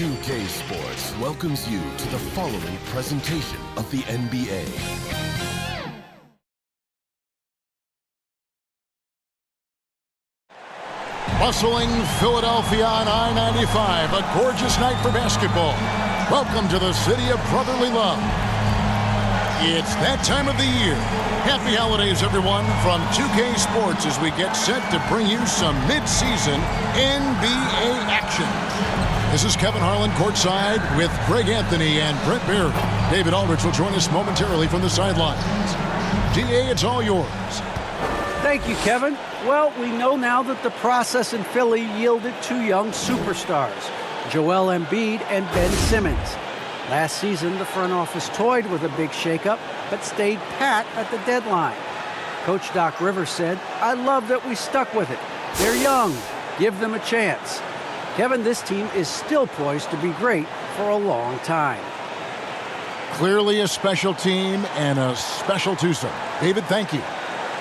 2K Sports welcomes you to the following presentation of the NBA. Bustling Philadelphia on I-95, a gorgeous night for basketball. Welcome to the city of brotherly love. It's that time of the year. Happy holidays, everyone, from 2K Sports as we get set to bring you some mid-season NBA action. This is Kevin Harlan courtside with Greg Anthony and Brent Barry. David Aldridge will join us momentarily from the sidelines. DA, it's all yours. Thank you, Kevin. Well, we know now that the process in Philly yielded two young superstars, Joel Embiid and Ben Simmons. Last season, the front office toyed with a big shakeup, but stayed pat at the deadline. Coach Doc Rivers said, "I love that we stuck with it. They're young. Give them a chance." Kevin, this team is still poised to be great for a long time. Clearly a special team and a special twosome. David, thank you.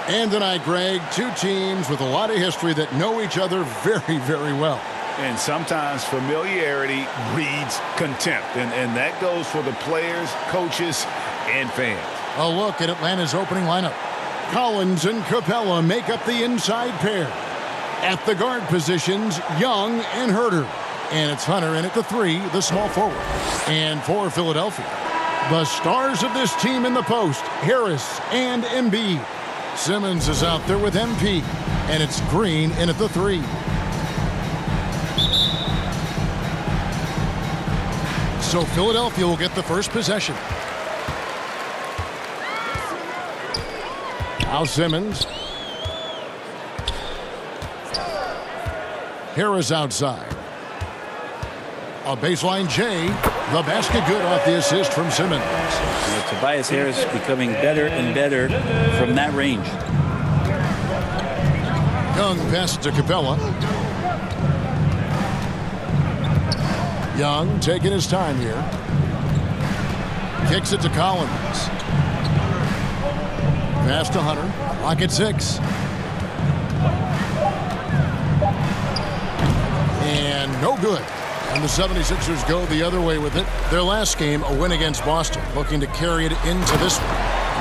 And tonight, Greg, two teams with a lot of history that know each other very, very well. And sometimes familiarity breeds contempt. And that goes for the players, coaches, and fans. A look at Atlanta's opening lineup. Collins and Capella make up the inside pair. At the guard positions, Young and Herter. And it's Hunter in at the three, the small forward. And for Philadelphia, the stars of this team in the post, Harris and Embiid. Simmons is out there with MP. And it's Green in at the three. So Philadelphia will get the first possession. Now Simmons. Harris outside. A baseline J. The basket good off the assist from Simmons. Tobias Harris becoming better and better from that range. Young passes to Capella. Young taking his time here. Kicks it to Collins. Pass to Hunter. Clock at 6. And no good. And the 76ers go the other way with it. Their last game, a win against Boston, looking to carry it into this one.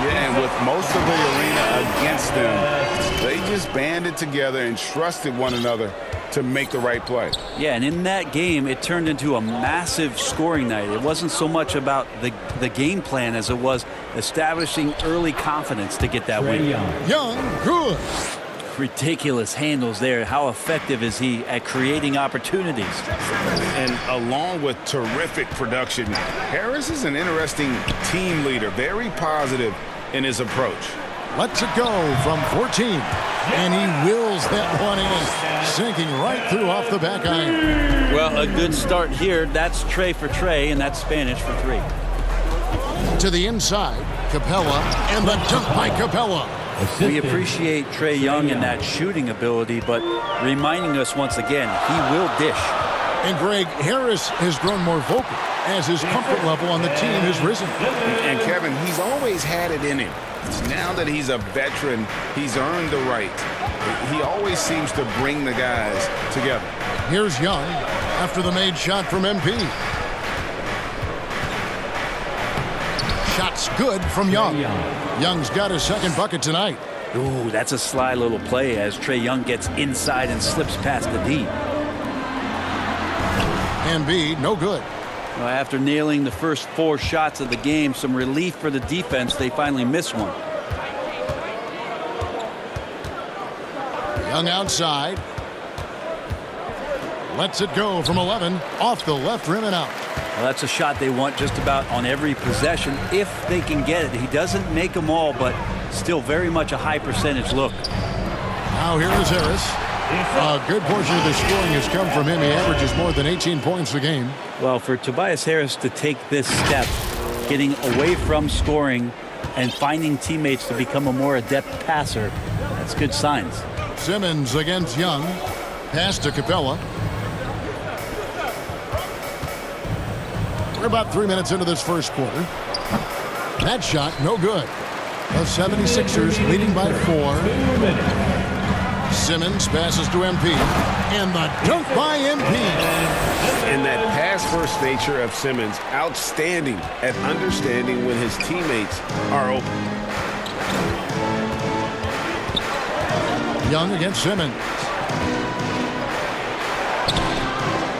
Yeah, and with most of the arena against them, they just banded together and trusted one another to make the right play. Yeah, and in that game, it turned into a massive scoring night. It wasn't so much about the game plan as it was establishing early confidence to get that win. Young, good. Ridiculous handles there. How effective is he at creating opportunities? And along with terrific production, Harris is an interesting team leader, very positive in his approach. Lets it go from 14. And he wills that one in, sinking right through off the back iron. Well, a good start here. That's Trey for Trey, and that's Spanish for three. To the inside, Capella, and the dunk by Capella. We appreciate Trae Young and that shooting ability, but reminding us once again, he will dish. And Greg, Harris has grown more vocal as his comfort level on the team has risen. And Kevin, he's always had it in him. Now that he's a veteran, he's earned the right. He always seems to bring the guys together. Here's Young after the made shot from MP. Shot's good from Young. Young's got his second bucket tonight. Ooh, that's a sly little play as Trae Young gets inside and slips past the D. Embiid, no good. Well, after nailing the first 4 shots of the game, some relief for the defense. They finally miss one. Young outside. Lets it go from 11. Off the left rim and out. Well, that's a shot they want just about on every possession if they can get it. He doesn't make them all, but still very much a high percentage look. Now here is Harris. A good portion of the scoring has come from him. He averages more than 18 points a game. Well, for Tobias Harris to take this step, getting away from scoring and finding teammates to become a more adept passer, that's good signs. Simmons against Young. Pass to Capella. We're about 3 minutes into this first quarter. That shot, no good. The 76ers leading by 4. Simmons passes to MP. And the dunk by MP. And that pass-first nature of Simmons, outstanding at understanding when his teammates are open. Young against Simmons.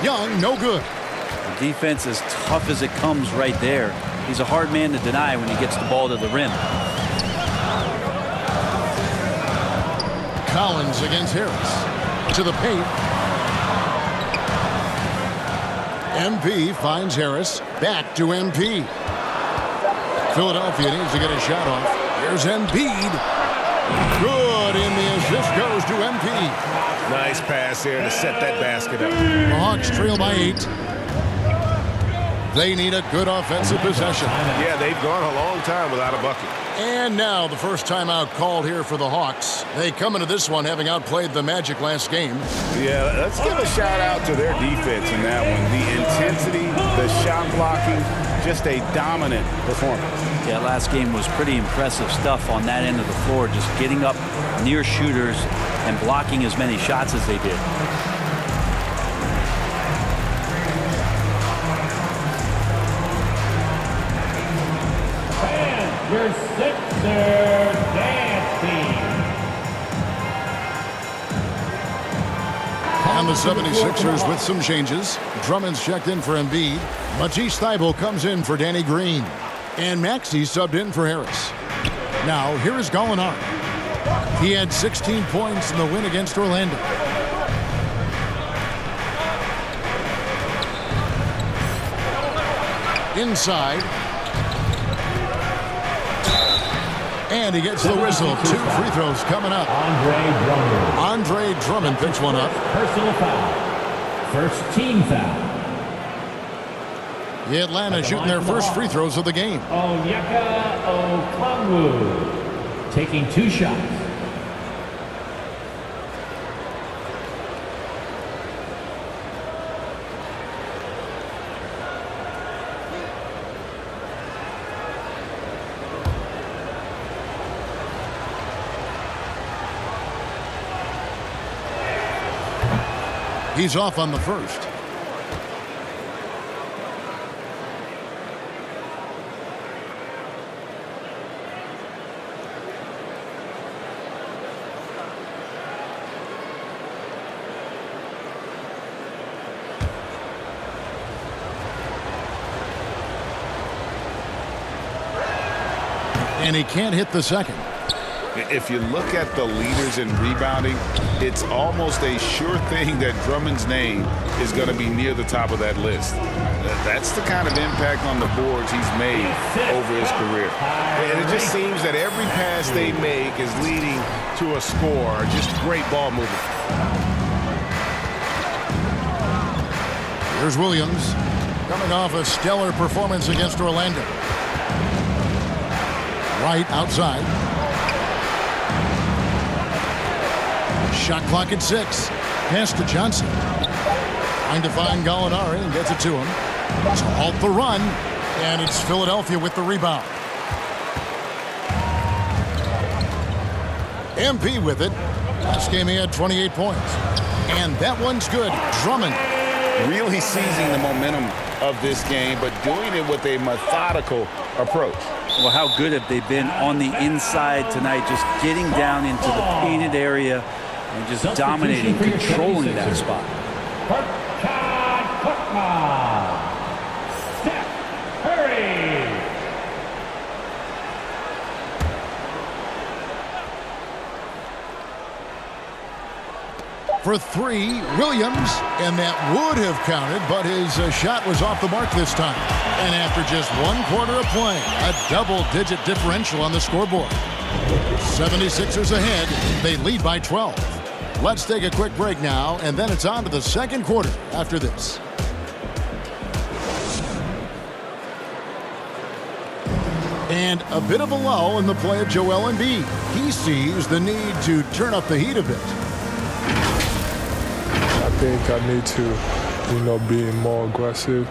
Young, no good. The defense as tough as it comes right there. He's a hard man to deny when he gets the ball to the rim. Collins against Harris. To the paint. MP finds Harris. Back to MP. Philadelphia needs to get a shot off. Here's Embiid. Good, and the assist goes to MP. Nice pass there to set that basket up. The Hawks trail by 8. They need a good offensive possession. Yeah, they've gone a long time without a bucket. And now the first timeout called here for the Hawks. They come into this one having outplayed the Magic last game. Yeah, let's give a shout out to their defense in that one. The intensity, the shot blocking, just a dominant performance. Yeah, last game was pretty impressive stuff on that end of the floor, just getting up near shooters and blocking as many shots as they did. Your Sixer dance team. And the 76ers with some changes. Drummond's checked in for Embiid. Matisse Thybulle comes in for Danny Green. And Maxey subbed in for Harris. Now, here is Gallinari. He had 16 points in the win against Orlando. Inside. And he gets the whistle. 2 free throws coming up. Andre Drummond picks one up. Personal foul. First team foul. The Atlanta shooting their first free throws of the game. Onyeka Okongwu taking 2 shots. He's off on the first. And he can't hit the second. If you look at the leaders in rebounding, it's almost a sure thing that Drummond's name is going to be near the top of that list. That's the kind of impact on the boards he's made over his career. And it just seems that every pass they make is leading to a score. Just great ball movement. Here's Williams, coming off a stellar performance against Orlando. Right outside. Shot clock at 6. Pass to Johnson. Trying to find Gallinari and gets it to him. To halt the run. And it's Philadelphia with the rebound. MP with it. Last game he had 28 points. And that one's good. Drummond. Really seizing the momentum of this game, but doing it with a methodical approach. Well, how good have they been on the inside tonight, just getting down into the painted area and just dominating, controlling that spot. Steph Curry. For 3, Williams, and that would have counted, but his shot was off the mark this time. And after just 1 quarter of play, a double-digit differential on the scoreboard. 76ers ahead. They lead by 12. Let's take a quick break now, and then it's on to the second quarter after this. And a bit of a lull in the play of Joel Embiid. He sees the need to turn up the heat a bit. I think I need to, be more aggressive.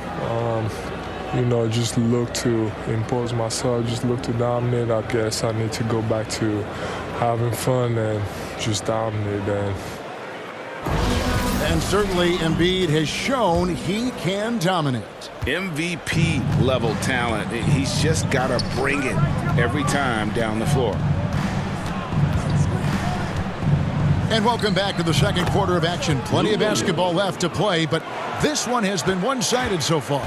Just look to impose myself, just look to dominate. I guess I need to go back to having fun and just dominate them. And certainly Embiid has shown he can dominate. MVP level talent. He's just got to bring it every time down the floor. And welcome back to the second quarter of action. Plenty of basketball left to play, but this one has been one-sided so far.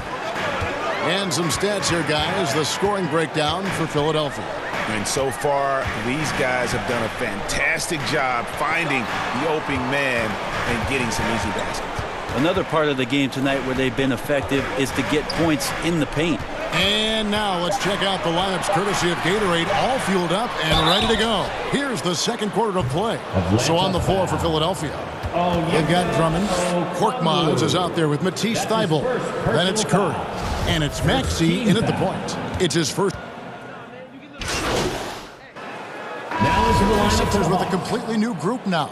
And some stats here, guys. The scoring breakdown for Philadelphia. And so far, these guys have done a fantastic job finding the opening man and getting some easy baskets. Another part of the game tonight where they've been effective is to get points in the paint. And now let's check out the lineups courtesy of Gatorade, all fueled up and ready to go. Here's the second quarter of play. So on the floor for Philadelphia, they've got Drummond. Korkmaz is out there with Matisse Thybulle. Then it's Curry. And it's Maxey in at the point. It's his first. Sixers with a completely new group now.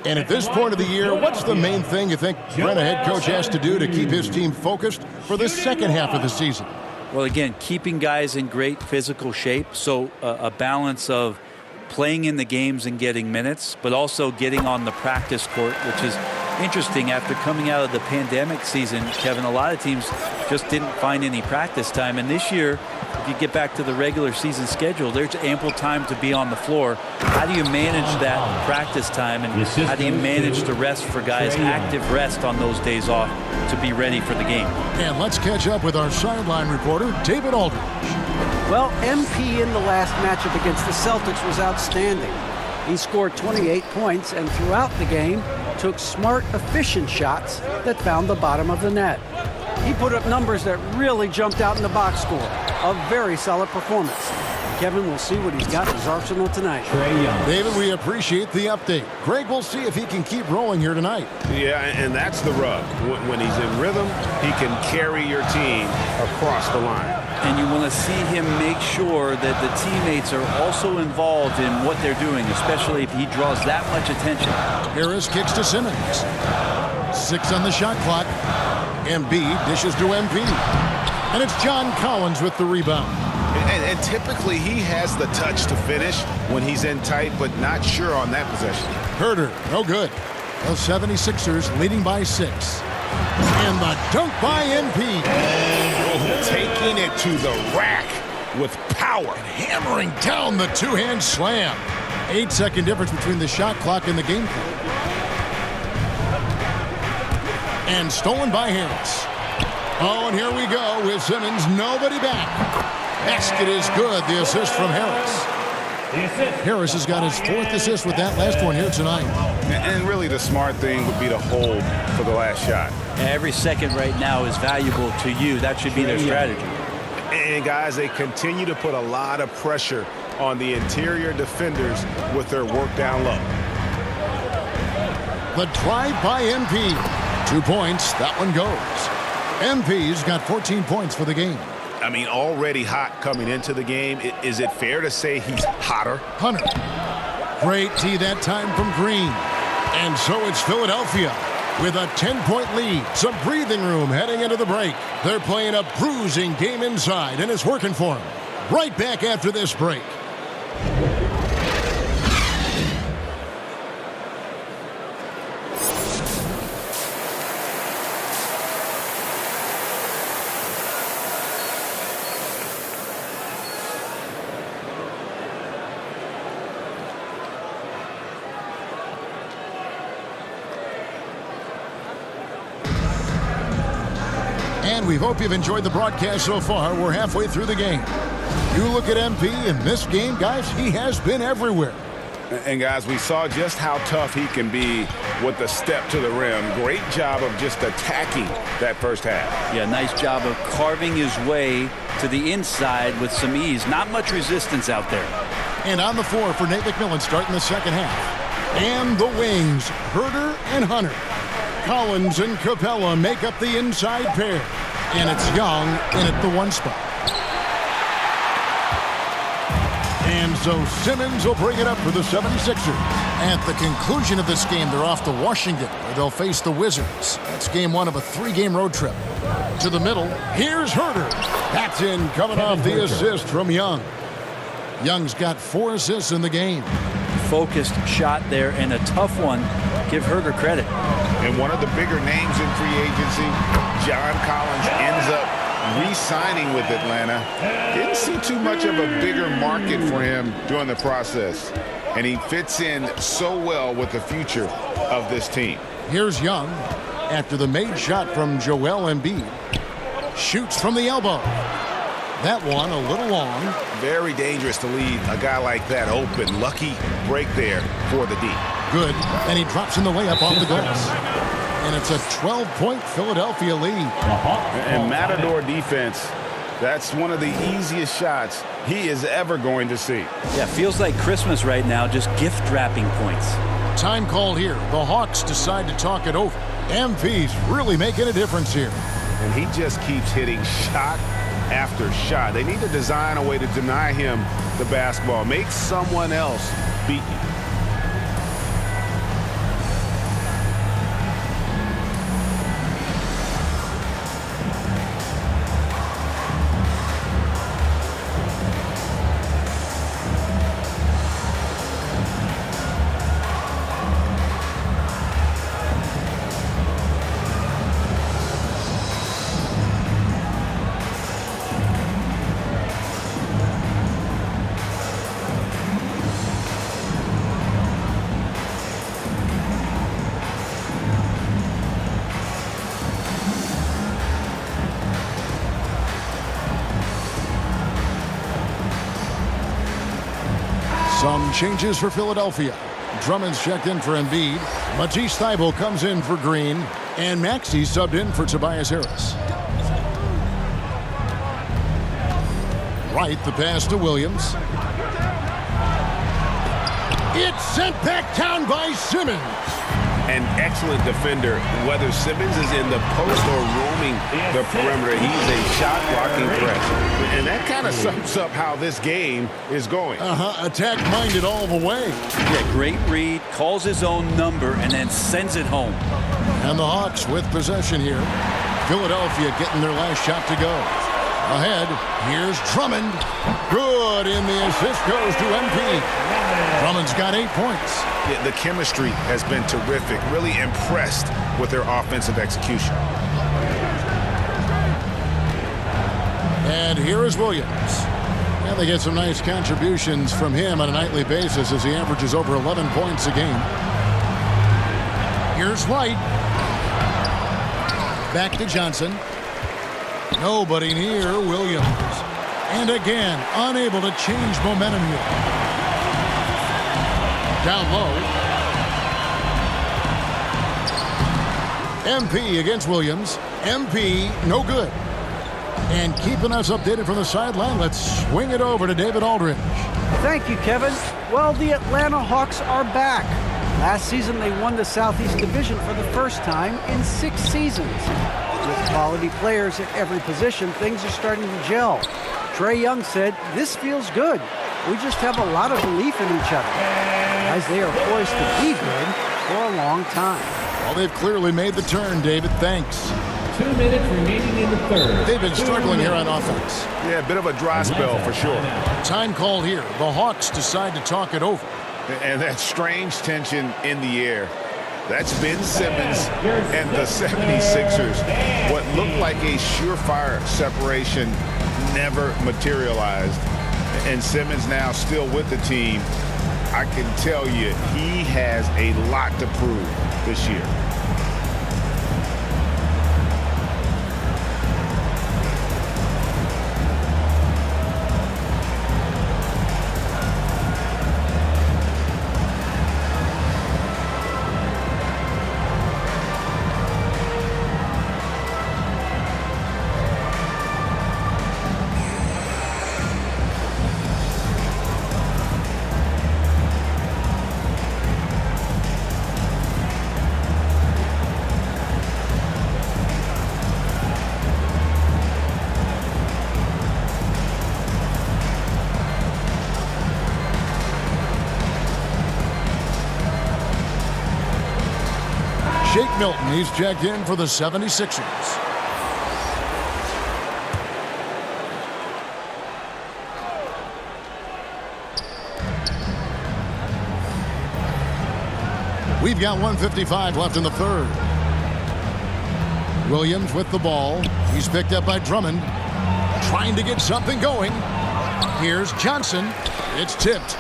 And at this point of the year, what's the main thing you think Brent, a head coach, has to do to keep his team focused for the second half of the season? Well, again, keeping guys in great physical shape. So a balance of playing in the games and getting minutes, but also getting on the practice court, which is interesting after coming out of the pandemic season. Kevin, a lot of teams just didn't find any practice time. And this year, if you get back to the regular season schedule, there's ample time to be on the floor. How do you manage that practice time, and how do you manage to rest for guys, active rest on those days off to be ready for the game? And let's catch up with our sideline reporter, David Aldridge. Well, MP in the last matchup against the Celtics was outstanding. He scored 28 points and throughout the game took smart, efficient shots that found the bottom of the net. He put up numbers that really jumped out in the box score. A very solid performance. Kevin will see what he's got in his arsenal tonight. David, we appreciate the update. Greg will see if he can keep rolling here tonight. Yeah, and that's the rub. When he's in rhythm, he can carry your team across the line. And you want to see him make sure that the teammates are also involved in what they're doing, especially if he draws that much attention. Harris kicks to Simmons. 6 on the shot clock. Embiid dishes to MP. And it's John Collins with the rebound. And typically he has the touch to finish when he's in tight, but not sure on that possession. Herder, no good. The 76ers leading by 6. And the dunk by MP. Taking it to the rack with power. Hammering down the two-hand slam. 8-second difference between the shot clock and the game clock. And stolen by Harris. Oh, and here we go with Simmons. Nobody back. Basket is good. The assist from Harris. Harris has got his 4th assist with that last one here tonight. And really the smart thing would be to hold for the last shot. Every second right now is valuable to you. That should be their strategy. And guys, they continue to put a lot of pressure on the interior defenders with their work down low. The drive by MP. 2 points. That one goes. MP's got 14 points for the game. I mean, already hot coming into the game. Is it fair to say he's hotter? Hunter. Great tee that time from Green. And so it's Philadelphia with a 10-point lead. Some breathing room heading into the break. They're playing a bruising game inside, and it's working for them. Right back after this break. And we hope you've enjoyed the broadcast so far. We're halfway through the game. You look at MP in this game, guys, he has been everywhere. And guys, we saw just how tough he can be with the step to the rim. Great job of just attacking that first half. Yeah, nice job of carving his way to the inside with some ease. Not much resistance out there. And on the floor for Nate McMillan starting the second half. And the wings, Herder and Hunter. Collins and Capella make up the inside pair. And it's Young in at the 1 spot. And so Simmons will bring it up for the 76ers. At the conclusion of this game, they're off to Washington, where they'll face the Wizards. That's game 1 of a 3-game road trip. To the middle, here's Herder. That's in, coming off the assist from Young. Young's got 4 assists in the game. focused shot there and a tough one. Give her the credit. And one of the bigger names in free agency, John Collins, ends up re-signing with Atlanta. Didn't see too much of a bigger market for him during the process. And he fits in so well with the future of this team. Here's Young after the made shot from Joel Embiid. Shoots from the elbow. That one a little long. Very dangerous to leave a guy like that open. Lucky break there for the D. Good. And he drops in the layup off the glass. And it's a 12-point Philadelphia lead. And Matador defense, that's one of the easiest shots he is ever going to see. Yeah, feels like Christmas right now, just gift wrapping points. Time called here. The Hawks decide to talk it over. MP's really making a difference here. And he just keeps hitting shot after shot. They need to design a way to deny him the basketball. Make someone else beat you. Some changes for Philadelphia. Drummond's checked in for Embiid. Matisse Thybulle comes in for Green. And Maxey subbed in for Tobias Harris. Right, the pass to Williams. It's sent back down by Simmons. An excellent defender, whether Simmons is in the post or roaming the perimeter. He's a shot-blocking threat. And that kind of sums up how this game is going. Attack-minded all the way. Yeah, great read, calls his own number, and then sends it home. And the Hawks with possession here. Philadelphia getting their last shot to go. Ahead, here's Drummond. Good, and the assist goes to MP. Drummond's got 8 points. Yeah, the chemistry has been terrific. Really impressed with their offensive execution. And here is Williams. And they get some nice contributions from him on a nightly basis as he averages over 11 points a game. Here's White. Back to Johnson. Nobody near Williams. And again, unable to change momentum here. Down low. MP against Williams. MP, no good. And keeping us updated from the sideline, let's swing it over to David Aldridge. Thank you, Kevin. Well, the Atlanta Hawks are back. Last season, they won the Southeast Division for the first time in 6 seasons. With quality players at every position, things are starting to gel. Trae Young said, "This feels good. We just have a lot of belief in each other." As they are poised to be good for a long time. Well, they've clearly made the turn, David. Thanks. 2 minutes remaining in the third. They've been struggling here on offense. Yeah, a bit of a dry spell for sure. Time called here. The Hawks decide to talk it over. And that strange tension in the air. That's Ben Simmons and the 76ers. What looked like a surefire separation never materialized. And Simmons now still with the team. I can tell you he has a lot to prove this year. Shake Milton, he's checked in for the 76ers. We've got 1:55 left in the third. Williams with the ball. He's picked up by Drummond. Trying to get something going. Here's Johnson. It's tipped.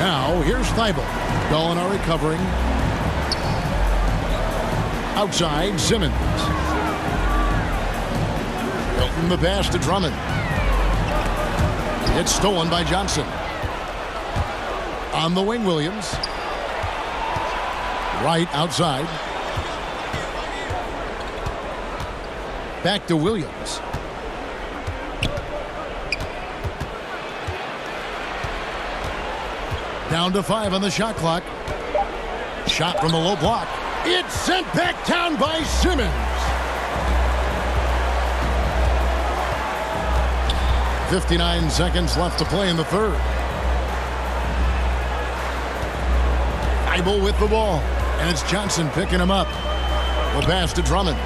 Now, here's Thibault. Gallinari covering. Outside, Simmons. From the pass to Drummond. It's stolen by Johnson. On the wing, Williams. Right outside. Back to Williams. Down to 5 on the shot clock. Shot from the low block. It's sent back down by Simmons. 59 seconds left to play in the third. Thibault with the ball. And it's Johnson picking him up. The pass to Drummond.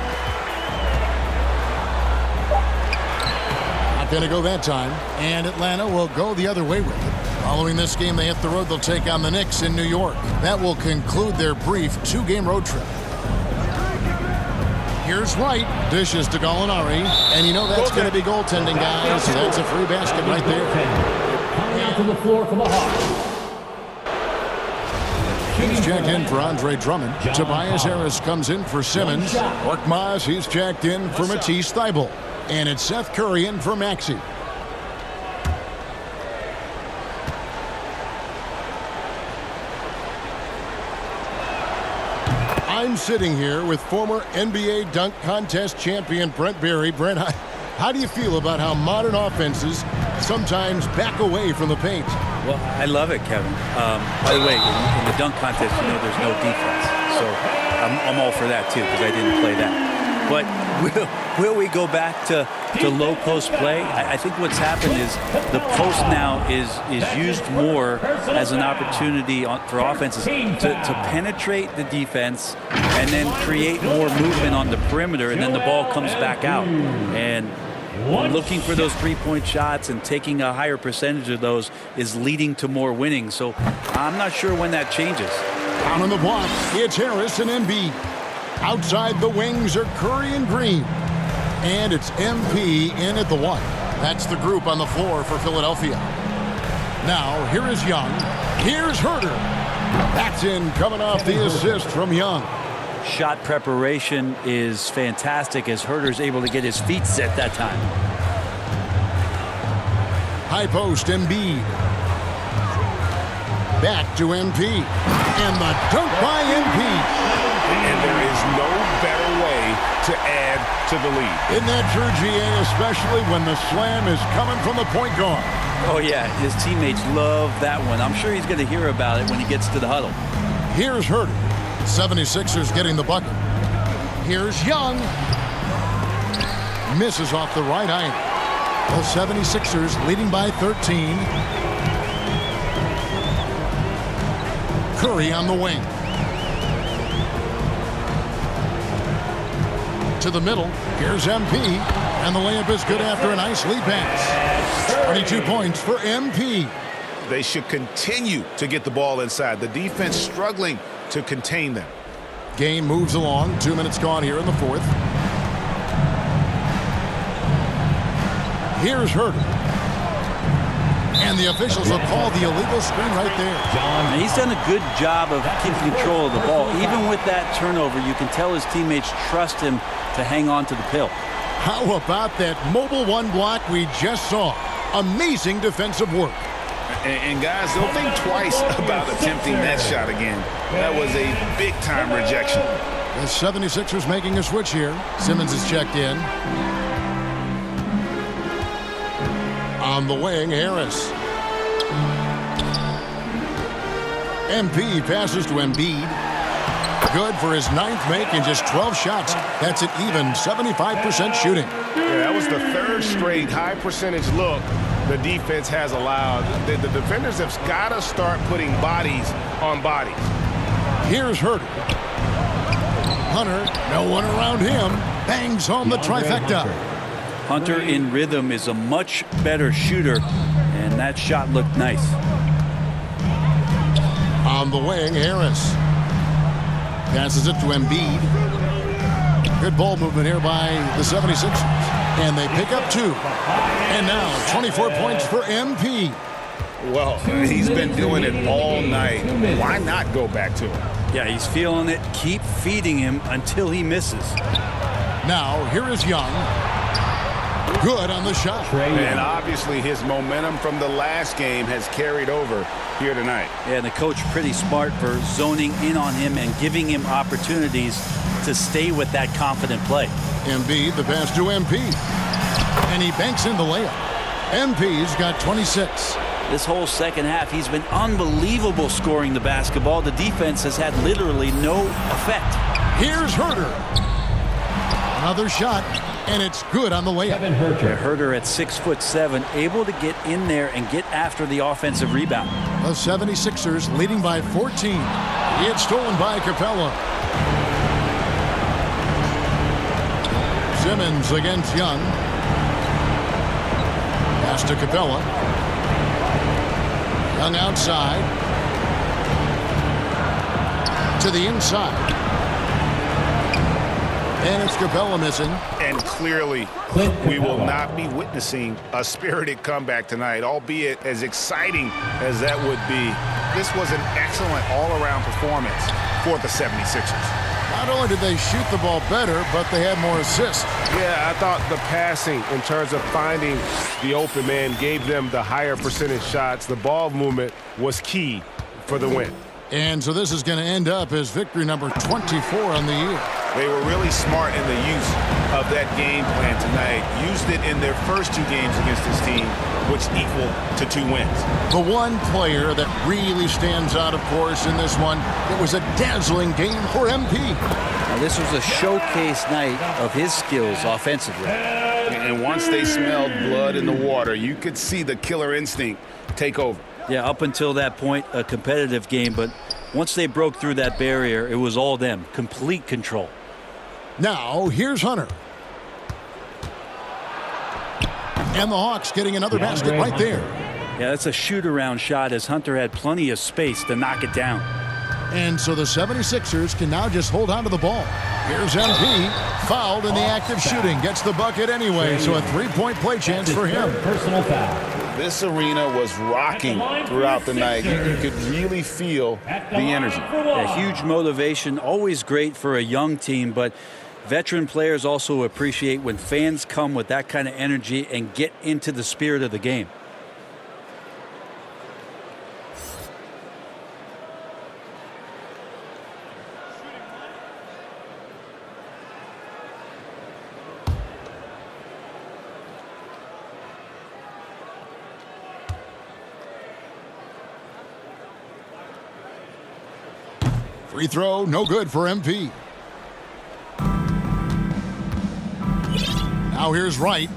Not going to go that time. And Atlanta will go the other way with it. Following this game, they hit the road. They'll take on the Knicks in New York. That will conclude their brief 2-game road trip. Here's White. Dishes to Gallinari. And you know that's going to be goaltending, guys. That's a free basket right there. Coming out to the floor for the Hawks. He's checked in for Andre Drummond. Tobias Harris comes in for Simmons. Korkmaz, he's checked in for Matisse Thybulle. And it's Seth Curry in for Maxey. I'm sitting here with former NBA dunk contest champion Brent Barry. Brent, how do you feel about how modern offenses sometimes back away from the paint? Well, I love it, Kevin. By the way, in the dunk contest, you know there's no defense. So I'm all for that, too, because I didn't play that. But will we go back to low post play? I think what's happened is the post now is used more as an opportunity for offenses to penetrate the defense and then create more movement on the perimeter, and then the ball comes back out. And looking for those three-point shots and taking a higher percentage of those is leading to more winning. So I'm not sure when that changes. Down on the block, it's Harris and Embiid. Outside the wings are Curry and Green. And it's MP in at the 1. That's the group on the floor for Philadelphia. Now, here is Young. Here's Herter. That's in coming off the assist from Young. Shot preparation is fantastic as Herter's able to get his feet set that time. High post, Embiid. Back to MP. And the dunk by MP. And there is no better way to add to the lead. Isn't that true, GA, especially when the slam is coming from the point guard? Oh, yeah, his teammates love that one. I'm sure he's going to hear about it when he gets to the huddle. Here's Herter. 76ers getting the bucket. Here's Young. Misses off the right eye. The 76ers leading by 13. Curry on the wing. To the middle. Here's MP. And the layup is good after a nice lead pass. 22 points for MP. They should continue to get the ball inside. The defense struggling to contain them. Game moves along. 2 minutes gone here in the fourth. Here's Herter. And the officials will call the illegal screen right there. And he's done a good job of keeping control of the ball. Even with that turnover, you can tell his teammates trust him to hang on to the pill. How about that mobile one block we just saw? Amazing defensive work. And guys, don't think twice about attempting that shot again. That was a big-time rejection. The 76ers making a switch here. Simmons is checked in. On the wing, Harris. MP passes to Embiid. Good for his 9th make in just 12 shots. That's an even 75% shooting. Yeah, that was the 3rd straight high-percentage look the defense has allowed. The defenders have got to start putting bodies on bodies. Here's Herter. Hunter, no one around him. Bangs home the trifecta. Hunter in rhythm is a much better shooter, and that shot looked nice. On the wing, Harris. Passes it to Embiid. Good ball movement here by the 76ers. And they pick up 2. And now 24 points for MP. Well, he's been doing it all night. Why not go back to him? Yeah, he's feeling it. Keep feeding him until he misses. Now, here is Young. Good on the shot. And obviously his momentum from the last game has carried over here tonight. Yeah, and the coach pretty smart for zoning in on him and giving him opportunities to stay with that confident play. Embiid, the pass to MP. And he banks in the layup. MP's got 26. This whole second half, he's been unbelievable scoring the basketball. The defense has had literally no effect. Here's Herter. Another shot, and it's good on the layup. Herter at 6'7", able to get in there and get after the offensive rebound. The 76ers leading by 14. It's stolen by Capella. Simmons against Young. Pass to Capella. Young outside. To the inside. And it's Capella missing. And clearly, we will not be witnessing a spirited comeback tonight, albeit as exciting as that would be. This was an excellent all-around performance for the 76ers. Not only did they shoot the ball better, but they had more assists. Yeah, I thought the passing in terms of finding the open man gave them the higher percentage shots. The ball movement was key for the win. And so this is going to end up as victory number 24 on the year. They were really smart in the use of that game plan tonight. Used it in their first 2 games against this team, which equal to 2 wins. The one player that really stands out, of course, in this one, it was a dazzling game for MP. Now, this was a showcase night of his skills offensively. And once they smelled blood in the water, you could see the killer instinct take over. Yeah, up until that point, a competitive game, but once they broke through that barrier, it was all them. Complete control. Now, here's Hunter. And the Hawks getting another basket right there. Yeah, that's a shoot-around shot as Hunter had plenty of space to knock it down. And so the 76ers can now just hold on to the ball. Here's MP, fouled in the act of shooting. Gets the bucket anyway, so a 3-point play chance for him. Personal foul. This arena was rocking throughout the night. You could really feel the energy. A huge motivation, always great for a young team, but veteran players also appreciate when fans come with that kind of energy and get into the spirit of the game. Free throw, no good for MP. Now here's Wright.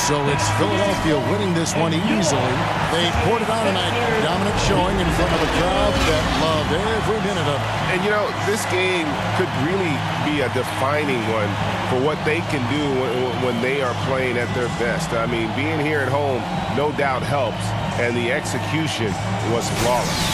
So it's Philadelphia winning this one easily. They poured it on tonight. Dominant showing in front of a crowd that loved every minute of it. And, you know, this game could really be a defining one for what they can do when they are playing at their best. I mean, being here at home no doubt helps, and the execution was flawless.